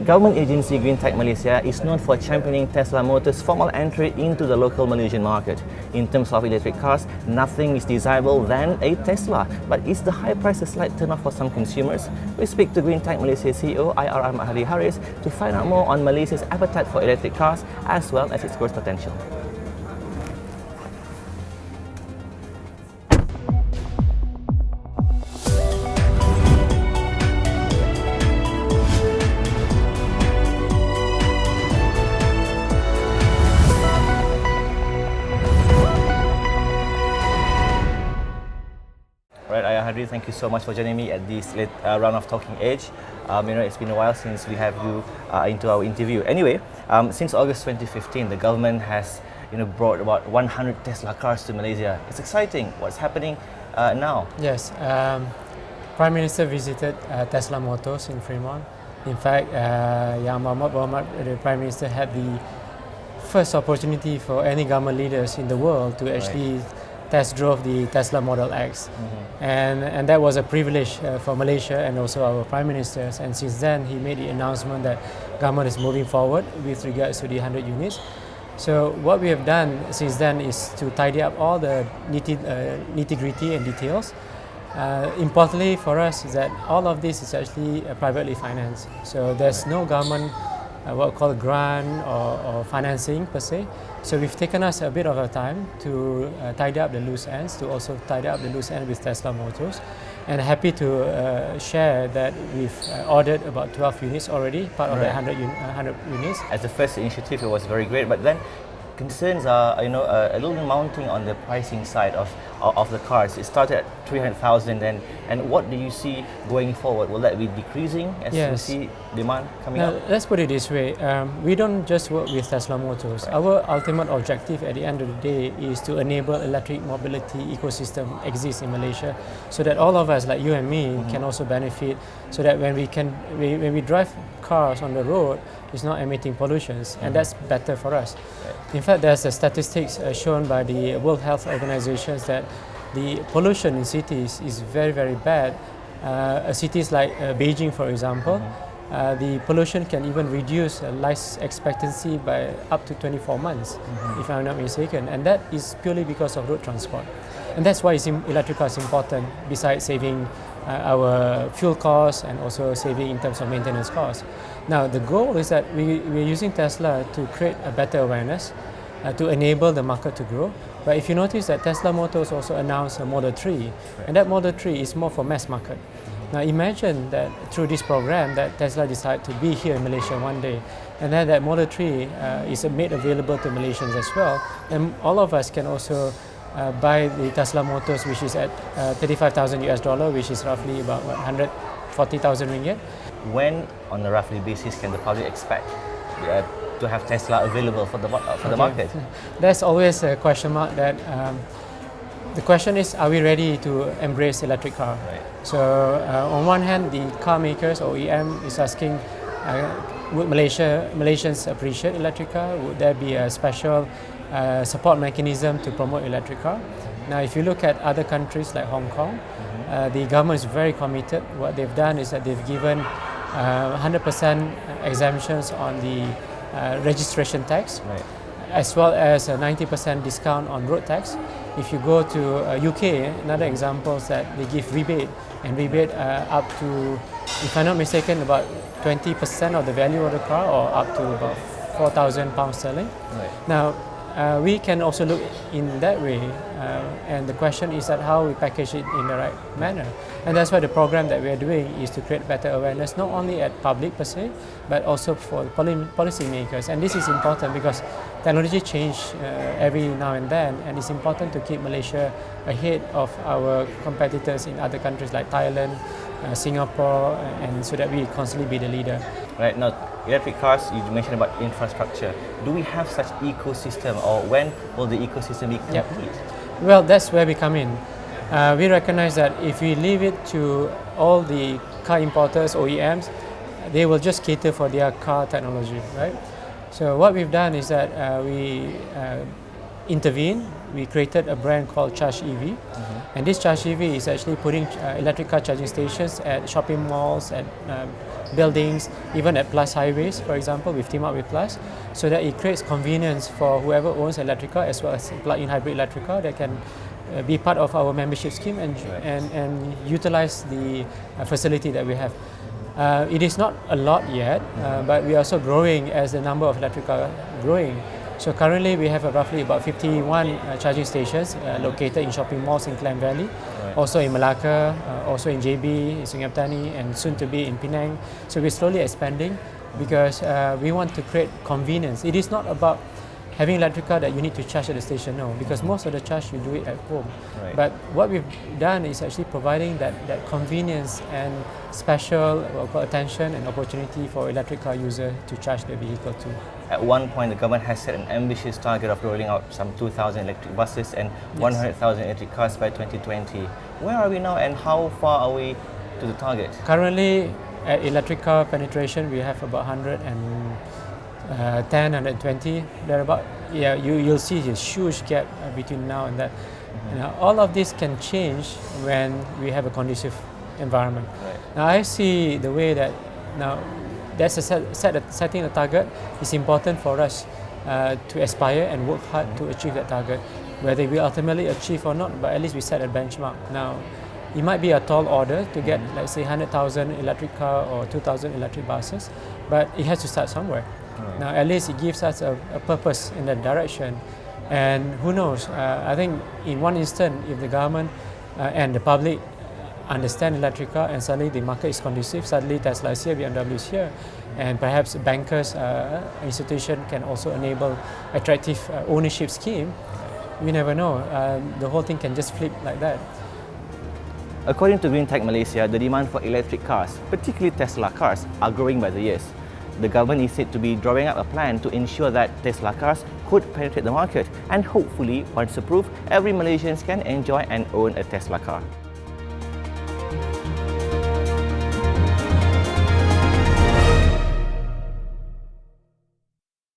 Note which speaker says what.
Speaker 1: Government agency GreenTech Malaysia is known for championing Tesla Motors' formal entry into the local Malaysian market. In terms of electric cars, nothing is desirable than a Tesla. But is the high price a slight turn-off for some consumers? We speak to GreenTech Malaysia CEO Ahmad Hadri Haris to find out more on Malaysia's appetite for electric cars as well as its growth potential. Right, Ayah Hadri, thank you so much for joining me at this round of Talking Edge. It's been a while since we have you into our interview. Anyway, since August 2015, the government has brought about 100 Tesla cars to Malaysia. It's exciting. What's happening now?
Speaker 2: Yes, Prime Minister visited Tesla Motors in Fremont. In fact, Ahmad, the Prime Minister, had the first opportunity for any government leaders in the world to actually test drove the Tesla Model X, and that was a privilege for Malaysia and also our Prime Ministers. And since then, he made the announcement that government is moving forward with regards to the 100 units. So what we have done since then is to tidy up all the nitty-gritty and details. Importantly for us is that all of this is actually privately financed. So there's no government what we call grant or financing per se. So we've taken us a bit of a time to tidy up the loose ends, to also tidy up the loose end with Tesla Motors, and happy to share that we've ordered about 12 units already, part of the 100 units.
Speaker 1: As the first initiative, it was very great, but then concerns are a little mounting on the pricing side of the cars. It started at 300,000, and what do you see going forward? Will that be decreasing as we see demand coming up?
Speaker 2: Let's put it this way, we don't just work with Tesla Motors. Our ultimate objective at the end of the day is to enable electric mobility ecosystem exists in Malaysia, so that all of us, like you and me, can also benefit, so that when we drive cars on the road, it's not emitting pollutions, and that's better for us. In fact, there's a statistics shown by the World Health Organization that the pollution in cities is very, very bad. Cities like Beijing, for example, the pollution can even reduce life expectancy by up to 24 months, if I'm not mistaken, and that is purely because of road transport. And that's why electric cars is important, besides saving our fuel costs and also saving in terms of maintenance costs. Now, the goal is that we're using Tesla to create a better awareness, to enable the market to grow. But if you notice that Tesla Motors also announced a Model 3, and that Model 3 is more for mass market. Now imagine that through this program that Tesla decided to be here in Malaysia one day, and then that Model 3 is made available to Malaysians as well, and all of us can also buy the Tesla Motors, which is at $35,000 US, which is roughly about 140,000 ringgit.
Speaker 1: When, on a roughly basis, can the public expect to have Tesla available for the market?
Speaker 2: There's always a question mark. That the question is, are we ready to embrace electric car? So on one hand, the car makers, OEM, is asking, would Malaysians appreciate electric car? Would there be a special support mechanism to promote electric car? Now, if you look at other countries like Hong Kong, the government is very committed. What they've done is that they've given 100% exemptions on the registration tax, as well as a 90% discount on road tax. If you go to UK, another example is that they give rebate up to, if I'm not mistaken, about 20% of the value of the car, or up to about £4,000 sterling. Now, we can also look in that way, and the question is that how we package it in the right manner. And that's why the program that we are doing is to create better awareness, not only at public per se, but also for policy makers. And this is important because technology change every now and then, and it's important to keep Malaysia ahead of our competitors in other countries like Thailand, Singapore, and so that we constantly be the leader.
Speaker 1: Right, now, electric cars, you mentioned about infrastructure. Do we have such ecosystem, or when will the ecosystem be complete?
Speaker 2: Well, that's where we come in. We recognize that if we leave it to all the car importers, OEMs, they will just cater for their car technology, right? So what we've done is that we intervene. We created a brand called Charge EV, and this Charge EV is actually putting electric car charging stations at shopping malls, at buildings, even at Plus Highways, for example. We've teamed up with Plus so that it creates convenience for whoever owns electric car as well as plug-in hybrid electric car that can be part of our membership scheme and utilize the facility that we have. It is not a lot yet, but we are also growing as the number of electric cars growing. So currently we have roughly about 51 charging stations located in shopping malls in Klang Valley, also in Malacca, also in JB, in Sungai Petani, and soon to be in Penang. So we're slowly expanding because we want to create convenience. It is not about having electric car that you need to charge at the station, no, because most of the charge you do it at home.
Speaker 1: Right.
Speaker 2: But what we've done is actually providing that convenience and special attention and opportunity for electric car user to charge their vehicle too.
Speaker 1: At one point, the government has set an ambitious target of rolling out some 2,000 electric buses and 100,000 electric cars by 2020. Where are we now and how far are we to the target?
Speaker 2: Currently, at electric car penetration, we have about 110, 120, thereabout. Yeah, you'll see a huge gap between now and that. Now, all of this can change when we have a conducive environment.
Speaker 1: Right.
Speaker 2: Now, I see the way that now that's setting a target is important for us to aspire and work hard to achieve that target. Whether we ultimately achieve or not, but at least we set a benchmark. Now, it might be a tall order to get, let's say, 100,000 electric car or 2,000 electric buses, but it has to start somewhere. Now, at least it gives us a purpose in that direction. And who knows, I think in one instant, if the government and the public understand electric car and suddenly the market is conducive, suddenly Tesla is here, BMW is here, and perhaps bankers, institution can also enable attractive ownership scheme. We never know. The whole thing can just flip like that.
Speaker 1: According to GreenTech Malaysia, the demand for electric cars, particularly Tesla cars, are growing by the years. The government is said to be drawing up a plan to ensure that Tesla cars could penetrate the market, and hopefully, once approved, every Malaysian can enjoy and own a Tesla car.